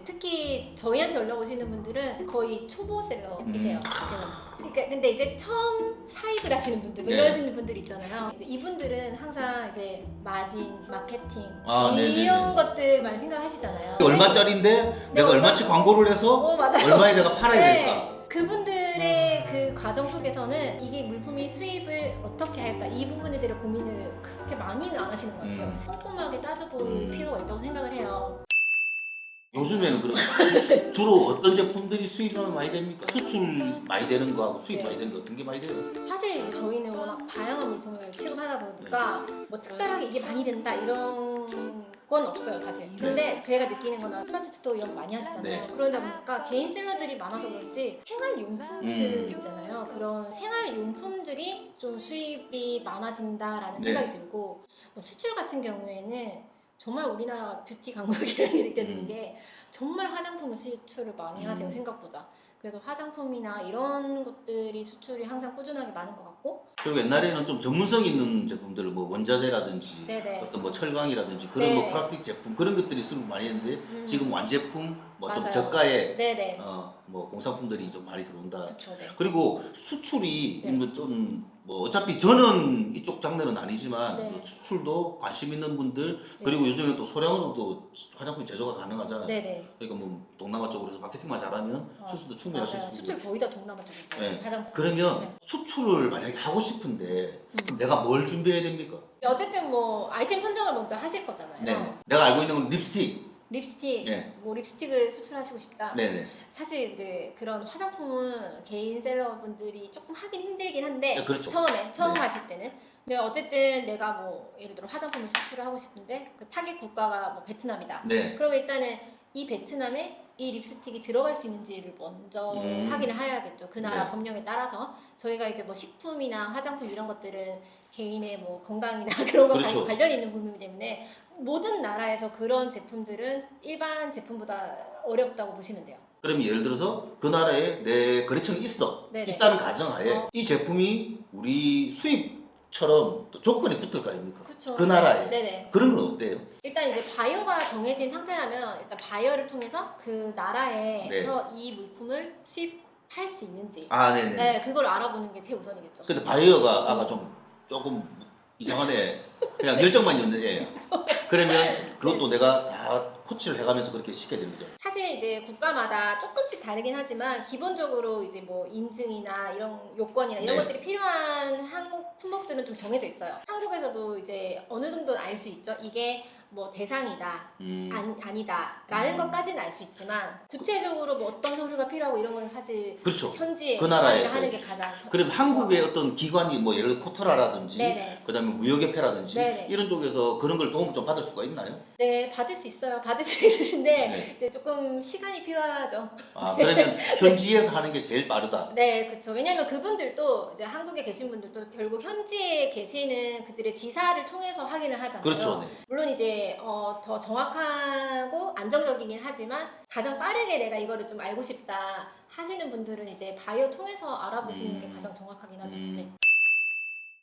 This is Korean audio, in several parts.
특히 저희한테 연락 오시는 분들은 거의 초보 셀러이세요. 그러니까 근데 이제 처음 사입을 하시는 분들, 뭐 이러시는 분들 있잖아요. 이제 이분들은 항상 이제 마진, 마케팅 이런 것들만 생각하시잖아요. 얼마짜리인데 내가 얼마치 광고를 해서 얼마에 내가 팔아야 될까? 그분들의 그 과정 속에서는 이게 물품이 수입을 어떻게 할까 이 부분에 대해 고민을 그렇게 많이는 안 하시는 것 같아요. 꼼꼼하게 따져볼 필요가 있다고 생각을 해요. 요즘에는 그럼 주로 어떤 제품들이 수입이 많이 됩니까? 수출 많이 되는 거하고 수입 많이 되는 거 어떤 게 많이 돼요? 사실 이제 저희는 워낙 다양한 물품을 취급하다 보니까 뭐 특별하게 이게 많이 된다 이런 건 없어요 사실. 근데 제가 느끼는 거나 스마트 스토어 이런 거 많이 하시잖아요. 그러다 보니까 개인 셀러들이 많아서 그런지 생활용품들 있잖아요. 그런 생활용품들이 좀 수입이 많아진다라는 생각이 들고, 뭐 수출 같은 경우에는 정말 우리나라 뷰티 강국이라는 게 느껴지는 게 정말 화장품을 수출을 많이 하세요 생각보다. 그래서 화장품이나 이런 것들이 수출이 항상 꾸준하게 많은 것 같고, 그리고 옛날에는 좀 전문성 있는 제품들을 뭐 원자재라든지 어떤 뭐 철강이라든지 그런 뭐 플라스틱 제품 그런 것들이 수입을 많이 했는데 지금 완제품 뭐 좀 저가의 뭐 공산품들이 좀 많이 들어온다. 그쵸, 그리고 수출이 좀 뭐 어차피 저는 이쪽 장르는 아니지만 수출도 관심 있는 분들 그리고 요즘에 또 소량으로도 화장품 제조가 가능하잖아요. 그러니까 뭐 동남아 쪽으로 해서 마케팅만 잘하면 수출도 충분히 할 수 있습니다. 수출 거의 다 동남아 쪽이에요. 화장품. 그러면 수출을 만약에 하고 싶은데 그럼 내가 뭘 준비해야 됩니까? 어쨌든 뭐 아이템 선정을 먼저 하실 거잖아요. 내가 알고 있는 건 립스틱. 뭐 립스틱을 수출하시고 싶다. 네네. 사실 이제 그런 화장품은 개인 셀러분들이 조금 하긴 힘들긴 한데 그렇죠. 처음 하실 때는. 근데 어쨌든 내가 뭐 예를 들어 화장품을 수출을 하고 싶은데 그 타겟 국가가 뭐 베트남이다. 그럼 일단은 이 베트남에 이 립스틱이 들어갈 수 있는지를 먼저 확인을 해야겠죠. 그 나라 법령에 따라서. 저희가 이제 뭐 식품이나 화장품 이런 것들은 개인의 뭐 건강이나 그런 거 관련이 있는 부분이기 때문에 모든 나라에서 그런 제품들은 일반 제품보다 어렵다고 보시면 돼요. 그럼 예를 들어서 그 나라에 내 거래처가 있다는 가정하에 이 제품이 우리 수입처럼 또 조건이 붙을 거 아닙니까? 그 나라에. 그런 건 어때요? 일단 이제 바이어가 정해진 상태라면 일단 바이어를 통해서 그 나라에서 이 물품을 수입할 수 있는지 그걸 알아보는 게 최우선이겠죠. 근데 바이어가 아까 조금 이상하네. 그냥 열정만 있는 애야. 그러면 그것도 내가 다 코치를 해가면서 그렇게 시켜야 되는 거죠. 사실 이제 국가마다 조금씩 다르긴 하지만 기본적으로 이제 뭐 인증이나 이런 요건이나 이런 것들이 필요한 품목들은 좀 정해져 있어요. 한국에서도 이제 어느 정도는 알 수 있죠. 이게 뭐 대상이다, 아니다 라는 것까지는 알 수 있지만 구체적으로 뭐 어떤 서류가 필요하고 이런 거는 사실 현지에 그 나라에서 하는 게 가장 그럼 한국의 어떤 기관이 뭐 예를 들어 코토라라든지 그다음에 무역협회라든지 이런 쪽에서 그런 걸 도움을 좀 받을 수가 있나요? 네, 받을 수 있어요. 받을 수 있으신데 이제 조금 시간이 필요하죠. 그러면 현지에서 하는 게 제일 빠르다. 네, 그렇죠. 왜냐하면 그분들도 이제 한국에 계신 분들도 결국 현지에 계시는 그들의 지사를 통해서 확인을 하잖아요. 물론 이제 더 정확하고 안정적이긴 하지만 가장 빠르게 내가 이거를 좀 알고 싶다 하시는 분들은 이제 바이오 통해서 알아보시는 게 가장 정확하긴 하죠.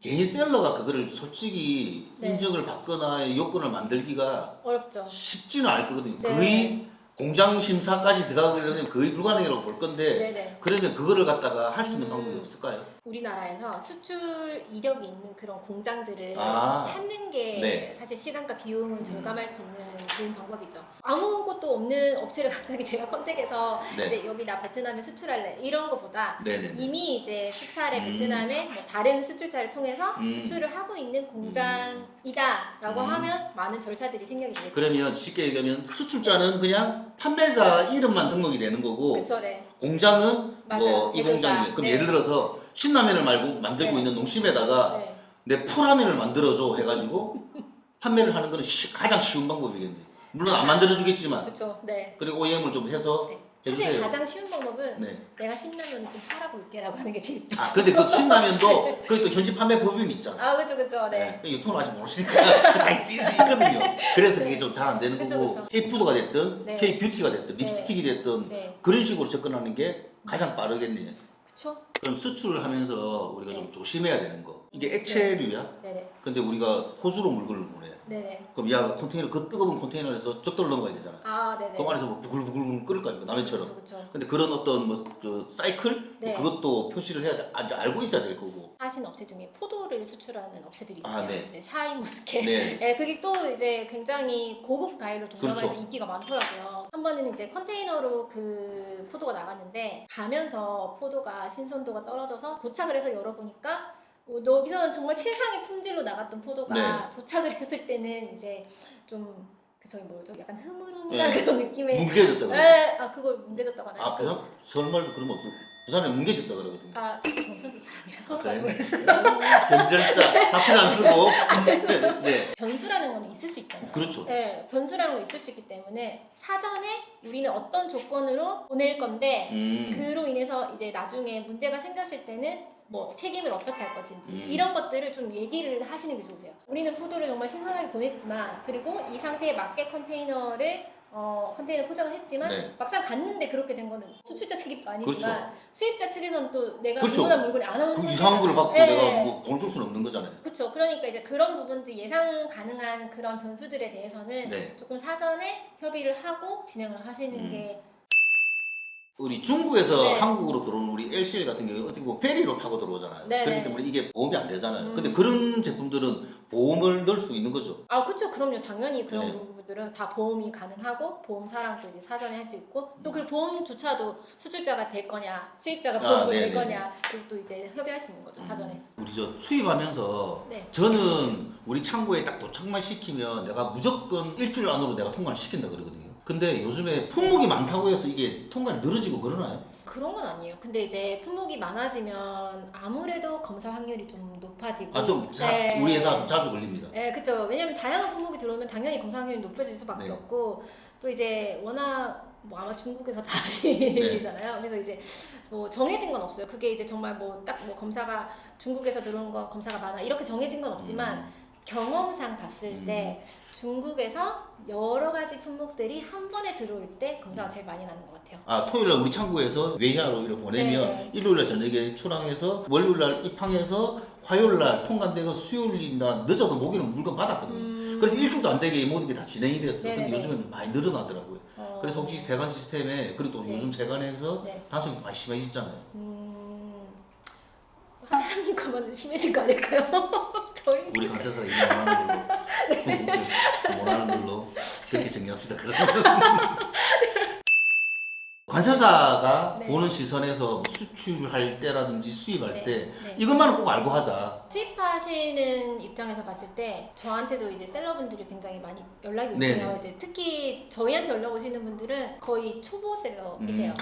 개인 셀러가 그거를 솔직히 인증을 받거나 요건을 만들기가 어렵죠. 쉽지는 않을 거거든요. 거의 공장 심사까지 들어가게 되면 거의 불가능이라고 볼 건데 그러면 그거를 갖다가 할 수 있는 방법이 없을까요? 우리나라에서 수출 이력이 있는 그런 공장들을 찾는 게 사실 시간과 비용을 절감할 수 있는 좋은 방법이죠. 아무것도 없는 업체를 갑자기 제가 컨택해서 이제 여기 나 베트남에 수출할래 이런 거보다 이미 이제 수차례 베트남에 뭐 다른 수출자를 통해서 수출을 하고 있는 공장이다라고 하면 많은 절차들이 생략이 되겠죠. 그러면 쉽게 얘기하면 수출자는 그냥 판매자 이름만 등록이 되는 거고 공장은 뭐 이 공장이면 그럼 예를 들어서 신라면을 만들고 있는 농심에다가 내 풀라면을 만들어줘 해가지고 판매를 하는 거는 가장 쉬운 방법이겠네. 물론 안 만들어주겠지만 그리고 OEM을 좀 해서 해주세요. 사실 가장 쉬운 방법은 내가 신라면 좀 팔아볼게라고 하는 게 제일 근데 그 신라면도 그것도 현지 판매 법인이 있잖아. 그쵸. 유통을 아직 모르시니까 다 찌수 있거든요. 그래서 그게 좀 잘 안 되는 거고 K푸드가 됐든 K뷰티가 됐든 립스틱이 됐든 그런 식으로 접근하는 게 가장 빠르겠네요. 그쵸? 그럼 수출하면서 우리가 네. 좀 조심해야 되는 거. 이게 액체류야? 네네. 근데 우리가 호주로 물건을 보내. 네네. 그럼 야 컨테이너 그 뜨거운 컨테이너에서 적도를 넘어가야 되잖아. 아, 네네. 그 안에서 뭐 부글부글 끓을 거 아닙니까? 라면처럼. 그쵸. 근데 그런 어떤 그 사이클 네. 그것도 표시를 해야 돼. 알고 있어야 될 거고. 하신 업체 중에 포도를 수출하는 업체들이 있어요. 아, 네. 이제 샤인머스켓. 네. 네, 그게 또 이제 굉장히 고급 과일로 동남아에서 그렇죠. 인기가 많더라고요. 한 번은 이제 컨테이너로 그 포도가 나갔는데 가면서 포도가 신선도가 떨어져서 도착을 해서 열어보니까 여기서는 정말 최상의 품질로 나갔던 포도가 네. 도착을 했을 때는 이제 좀 저기 뭐죠? 약간 흐물흐물한 네. 그런 느낌의 뭉개졌다 그러죠. 네, 아 그걸 뭉개졌다고 하나요? 아, 부산 서울말도 그러면 없어. 부산에 뭉개졌다 그러거든요. 아, 경상도 사람이라서 그래? 모르겠어요. 변절자 사투리 안 쓰고. 네. 변수라는 거는 있을 수 있잖아요. 그렇죠. 네, 변수라는 거 있을 수 있기 때문에 사전에 우리는 어떤 조건으로 보낼 건데 그로 인해서 이제 나중에 문제가 생겼을 때는 뭐 책임을 어떻게 할 것인지 이런 것들을 좀 얘기를 하시는 게 좋으세요. 우리는 포도를 정말 신선하게 보냈지만 그리고 이 상태에 맞게 컨테이너 포장을 했지만 네. 막상 갔는데 그렇게 된 거는 수출자 책임도 아니지만 그렇죠. 수입자 측에서는 또 내가 그렇죠. 주문한 물건이 안 오는 그 이상한 걸 받고 네. 내가 뭐 돈 줄 수는 없는 거잖아요. 그렇죠. 그러니까 이제 그런 부분들 예상 가능한 그런 변수들에 대해서는 네. 조금 사전에 협의를 하고 진행을 하시는 게 우리 중국에서 네. 한국으로 들어오는 우리 LCL 같은 경우 어떻게 보면 페리로 타고 들어오잖아요. 네, 그렇기 네. 때문에 이게 보험이 안 되잖아요. 근데 그런 제품들은 보험을 넣을 수 있는 거죠. 아, 그렇죠. 그럼요. 당연히 그런 네. 부분들은 다 보험이 가능하고 보험사랑도 이제 사전에 할 수 있고 또 그 보험조차도 수출자가 될 거냐 수입자가 보험을 낼 거냐 그리고 또 이제 협의할 수 있는 거죠. 사전에. 우리 저 수입하면서 네. 저는 우리 창고에 딱 도착만 시키면 내가 무조건 일주일 안으로 내가 통관을 시킨다 그러거든요. 근데 요즘에 품목이 많다고 해서 이게 통관이 늘어지고 그러나요? 그런 건 아니에요. 근데 이제 품목이 많아지면 아무래도 검사 확률이 좀 높아지고 우리 회사 좀 자주 걸립니다. 네, 그렇죠. 왜냐면 다양한 품목이 들어오면 당연히 검사 확률이 높아질 수밖에 네. 없고 또 이제 워낙 뭐 아마 중국에서 다 하시는 일이잖아요. 그래서 이제 뭐 정해진 건 없어요. 그게 이제 정말 뭐 딱 뭐 검사가 중국에서 들어온 거 검사가 많아 이렇게 정해진 건 없지만 경험상 봤을 때 중국에서 여러 가지 품목들이 한 번에 들어올 때 검사가 제일 많이 나는 것 같아요. 아, 토요일날 우리 창고에서 외야로 이렇게 보내면 네. 일요일날 저녁에 출항해서 월요일날 입항해서 화요일날 통관되고 수요일이나 늦어도 목요일은 물건 받았거든요. 그래서 일주일도 안 되게 모든 게 다 진행이 됐어요. 근데 네네네. 요즘엔 많이 늘어나더라고요. 그래서 혹시 세관 시스템에 그리고 또 네. 요즘 세관에서 네. 단속이 많이 심해졌잖아요. 사장님 거만 심해진 거 아닐까요? 저희 우리 관세사가 일을 안 하는 걸로 못 하는 걸로 그렇게 정리합시다. 관세사가 네. 보는 시선에서 뭐 수출할 때라든지 수입할 네. 때 네. 이것만은 꼭 알고 하자. 수입하시는 입장에서 봤을 때 저한테도 이제 셀러분들이 굉장히 많이 연락이 오세요. 네네. 이제 특히 저희한테 연락 오시는 분들은 거의 초보 셀러이세요.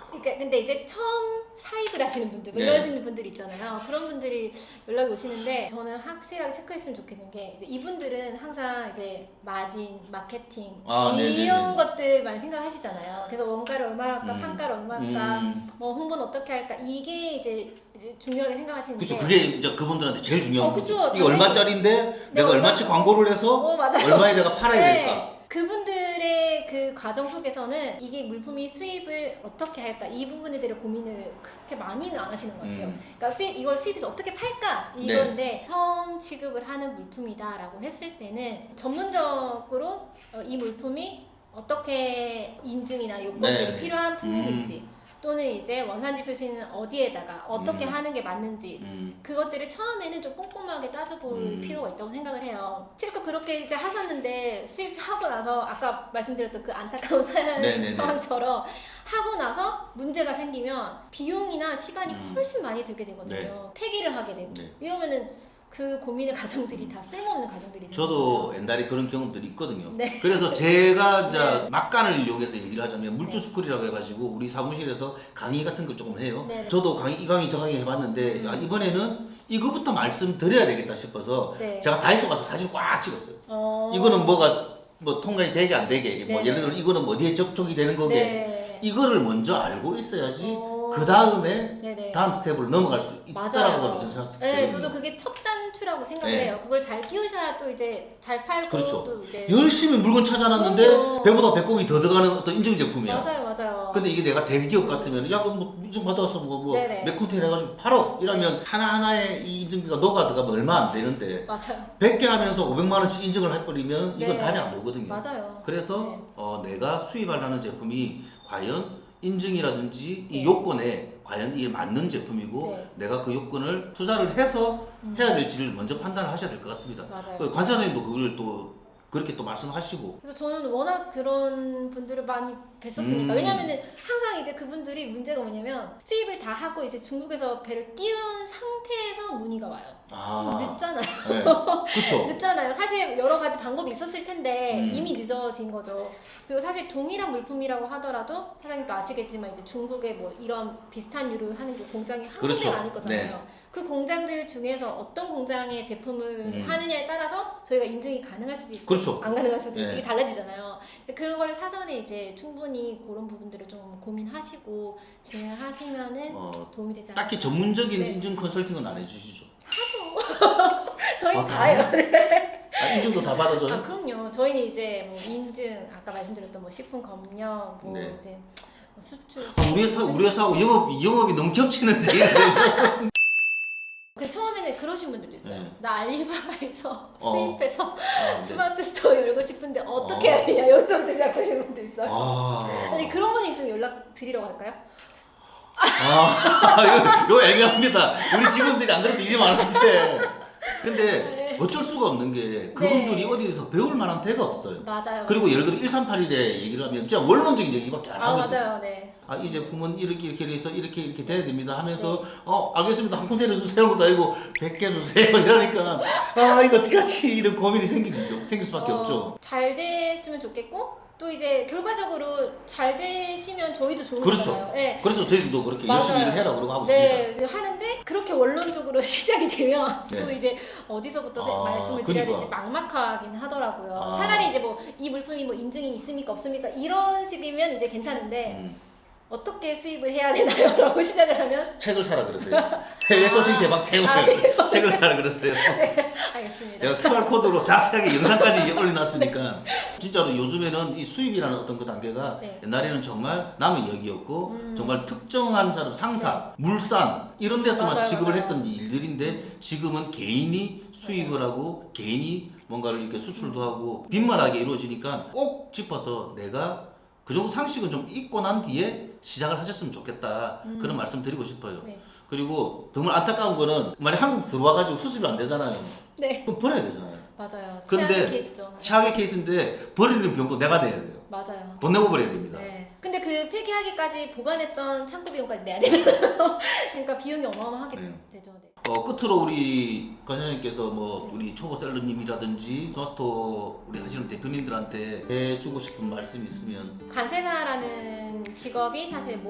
그러니까 근데 이제 처음 사입을 하시는 분들, 뭐 네. 이러시는 분들 있잖아요. 그런 분들이 연락이 오시는데 저는 확실하게 체크했으면 좋겠는 게 이제 이분들은 항상 이제 마진, 마케팅 이런 것들만 생각하시잖아요. 그래서 원가를 얼마 할까, 판가를 얼마 할까, 뭐 홍보는 어떻게 할까 이게 이제 중요하게 생각하시는데. 그렇죠. 그게 이제 그분들한테 제일 중요한 거죠. 그쵸. 이게 얼마짜리인데 내가 얼마치 광고를 해서 맞아요. 얼마에 내가 팔아야 될까. 그분들의 그 과정 속에서는 이게 물품이 수입을 어떻게 할까 이 부분에 대해 고민을 그렇게 많이는 안 하시는 것 같아요. 그러니까 이걸 수입해서 어떻게 팔까 이건데 처음 취급을 하는 물품이다라고 했을 때는 전문적으로 이 물품이 어떻게 인증이나 요건들이 필요한 품목인지 또는 이제 원산지 표시는 어디에다가 어떻게 하는 게 맞는지 그것들을 처음에는 좀 꼼꼼하게 따져볼 필요가 있다고 생각을 해요. 실컷 그렇게 이제 하셨는데 수입하고 나서 아까 말씀드렸던 그 안타까운 상황처럼 하고 나서 문제가 생기면 비용이나 시간이 훨씬 많이 들게 되거든요. 폐기를 하게 되고 이러면은 그 고민의 과정들이 다 쓸모없는 과정들이 저도 옛날에 그런 경험들이 있거든요. 네. 그래서 제가 이제 막간을 이용해서 얘기를 하자면 물주스쿨이라고 해가지고 우리 사무실에서 강의 같은 걸 조금 해요. 네네. 저도 이 강의 저 강의 해봤는데 이번에는 이거부터 말씀드려야 되겠다 싶어서 제가 다이소 가서 사진 꽉 찍었어요. 이거는 뭐가 뭐 통관이 되게 안 되게 뭐 예를 들어 이거는 어디에 접촉이 되는 거게 이거를 먼저 알고 있어야지 그 다음에 네네. 다음 스텝으로 넘어갈 수 있다라고 맞아요. 저는 생각해요. 네, 저도 그게 첫 단추라고 생각을 네. 해요. 그걸 잘 키우셔야 또 이제 잘 팔고 그렇죠. 또 이제 열심히 물건 찾아놨는데 그럼요. 배보다 배꼽이 더 들어가는 어떤 인증 제품이야. 맞아요. 근데 이게 내가 대기업 같으면 야 그럼 뭐 인증 받아서 네네. 몇 컨테이너 해가지고 팔어 이러면 하나하나의 이 인증비가 녹아 들어가면 얼마 안 되는데 맞아요. 100개 하면서 500만 원씩 인증을 해버리면 이건 네. 답이 안 되거든요. 맞아요. 그래서 네. 내가 수입하려는 제품이 과연 인증이라든지 이 네. 요건에 과연 이게 맞는 제품이고 네. 내가 그 요건을 투자를 해서 해야 될지를 먼저 판단을 하셔야 될 것 같습니다. 맞아요. 관세사님도 그걸 또 그렇게 또 말씀하시고. 그래서 저는 워낙 그런 분들을 많이 뵀었으니까. 왜냐면은 항상 이제 그분들이 문제가 뭐냐면 수입을 다 하고 이제 중국에서 배를 띄운 상태에서 문의가 와요. 늦잖아요. 네. 그렇죠. 늦잖아요. 사실 여러 가지 방법이 있었을 텐데 음. 이미 늦어진 거죠. 그리고 사실 동일한 물품이라고 하더라도 사장님도 아시겠지만 이제 중국에 뭐 이런 비슷한 유를 하는 게 공장이 한 그렇죠. 군데가 아닐 거잖아요. 네. 그 공장들 중에서 어떤 공장의 제품을 하느냐에 따라서 저희가 인증이 가능할 수도 있고 그렇죠. 안 가능할 수도 있고 네. 이게 달라지잖아요. 그런 걸 사전에 이제 충분히 그런 부분들을 좀 고민하시고 진행을 하시면은 도움이 되지 않을까. 딱히 전문적인 네. 인증 컨설팅은 안 해주시죠? 하죠. 저희 다 다 해요. 네. 인증도 다 받아줘요? 아 그럼요. 저희는 이제 뭐 인증 아까 말씀드렸던 뭐 식품 검역 뭐 네. 이제 뭐 수출. 우리 회사하고 영업이 너무 겹치는데. 그 처음에는 그러신 분들도 있어요. 네. 나 알리바바에서 수입해서 네. 스마트 스토어 열고 싶은데 어떻게 해야 되냐 여기서부터 시작하시는 분도 있어요. 아니 그런 분이 있으면 연락 드리러 갈까요? 이거 애매합니다. 우리 직원들이 안 그래도 일이 많은데. 근데 네. 어쩔 수가 없는 게 그분들이 네. 어디서 배울 만한 데가 없어요. 맞아요. 그리고 예를 들어 1381에 얘기를 하면 진짜 원론적인 얘기밖에 안 하거든요. 맞아요. 네. 이 제품은 이렇게 해서 이렇게 돼야 됩니다 하면서 네. 알겠습니다. 한 컨테이너 주세요 것도 아니고 100개 주세요 이러니까 이거 어떡하지 이런 고민이 생길 수밖에 없죠. 잘 됐으면 좋겠고 또 이제 결과적으로 잘 되시면 저희도 좋은 그렇죠. 거잖아요. 네. 그래서 저희도 그렇게 맞아요. 열심히 일을 해라 그러고 하고 네, 있습니다. 이제 하는데 그렇게 원론적으로 시작이 되면 네. 또 이제 어디서부터 말씀을 드려야 될지 막막하긴 하더라고요. 차라리 이제 뭐 이 물품이 뭐 인증이 있습니까 없습니까 이런 식이면 이제 괜찮은데 어떻게 수입을 해야 되나요? 라고 시작을 하면 책을 사라 그러세요. 해외 소식 대박 태우는 책을 사라 그러세요. 네, 알겠습니다. 제가 QR코드로 자세하게 영상까지 올려놨으니까 진짜로 요즘에는 이 수입이라는 어떤 그 단계가 네. 옛날에는 정말 남의 역이었고 정말 특정한 사람, 상사, 물산 이런 데서만 맞아요, 지급을 맞아요. 했던 일들인데 지금은 개인이 수입을 하고 개인이 뭔가를 이렇게 수출도 하고 빈말하게 이루어지니까 꼭 짚어서 내가 그 정도 상식은 좀 잊고 난 뒤에 시작을 하셨으면 좋겠다 그런 말씀 드리고 싶어요. 네. 그리고 정말 안타까운 거는 만약 한국 들어와가지고 수습이 안 되잖아요. 네. 그럼 버려야 되잖아요. 맞아요. 근데 최악의 케이스죠. 최악의 케이스인데 버리는 비용도 내가 내야 돼요. 맞아요. 돈 내고 버려야 됩니다. 네. 근데 그 폐기하기까지 보관했던 창고 비용까지 내야 되잖아요. 그러니까 비용이 어마어마하게 네. 되죠. 네. 끝으로 우리 관장님께서 뭐 우리 초보 셀러님이라든지 소마스토어 우리 하시는 대표님들한테 해주고 싶은 말씀이 있으면. 관세사라는 직업이 사실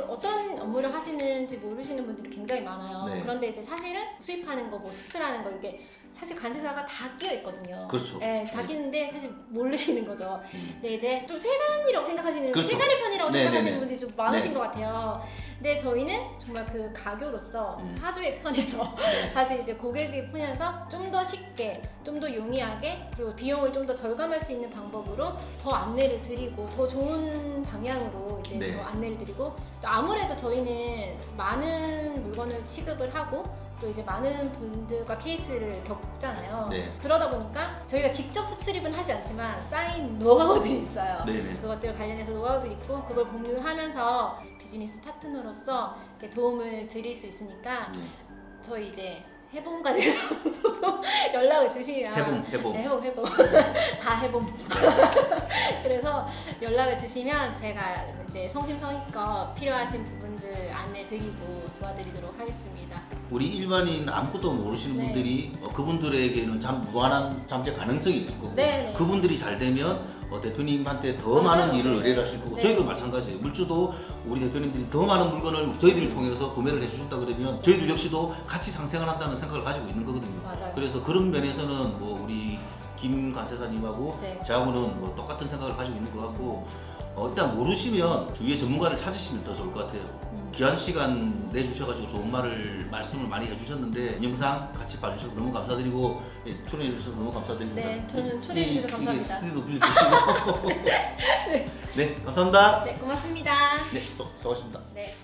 어떤 업무를 하시는지 모르시는 분들이 굉장히 많아요. 네. 그런데 이제 사실은 수입하는 거, 뭐 수출하는 거 이게 사실 관세사가 다 끼어 있거든요. 그렇죠. 네, 다 네. 끼는데 사실 모르시는 거죠. 근데 이제 좀 세간이라고 생각하시는, 그렇죠. 세간의 편이라고 네, 생각하시는 네, 네. 분들이 좀 많으신 네. 것 같아요. 근데 저희는 정말 그 가교로서 타주의 편에서 네. 사실 이제 고객의 편에서 좀 더 쉽게, 좀 더 용이하게 그리고 비용을 좀 더 절감할 수 있는 방법으로 더 안내를 드리고 더 좋은 방향으로 이제 네. 더 안내를 드리고 또 아무래도 저희는 많은 물건을 취급을 하고 또 이제 많은 분들과 케이스를 겪잖아요. 네. 그러다 보니까 저희가 직접 수출입은 하지 않지만 쌓인 노하우들이 있어요. 네네. 그것들 관련해서 노하우도 있고 그걸 공유하면서 비즈니스 파트너로서 이렇게 도움을 드릴 수 있으니까 저희 이제 해봄과제에서 서로 연락을 주시면 해봄. 네, 해봄 다 해봄 그래서 연락을 주시면 제가 이제 성심성의껏 필요하신 부분들 안내 드리고 도와드리도록 하겠습니다. 우리 일반인 아무것도 모르시는 네. 분들이 그분들에게는 무한한 잠재 가능성이 있을 거고 네. 그분들이 잘 되면 대표님한테 더 맞아요. 많은 일을 네. 의뢰를 하실 거고 네. 저희도 마찬가지예요. 물주도 우리 대표님들이 더 많은 물건을 저희들을 통해서 구매를 해주신다 그러면 저희들 역시도 같이 상생을 한다는 생각을 가지고 있는 거거든요. 맞아요. 그래서 그런 면에서는 뭐 우리 김 관세사님하고 네. 저하고는 뭐 똑같은 생각을 가지고 있는 것 같고 일단 모르시면 주위에 전문가를 찾으시면 더 좋을 것 같아요. 귀한 시간 내주셔가지고 좋은 말씀을 많이 해주셨는데 영상 같이 봐주셔서 너무 감사드리고 출연해주셔서 너무 감사드립니다. 네, 저는 초대해주셔서 감사합니다. 스튜디오도 빌려주시고 네, 감사합니다. 네, 고맙습니다. 네, 수고하셨습니다. 네.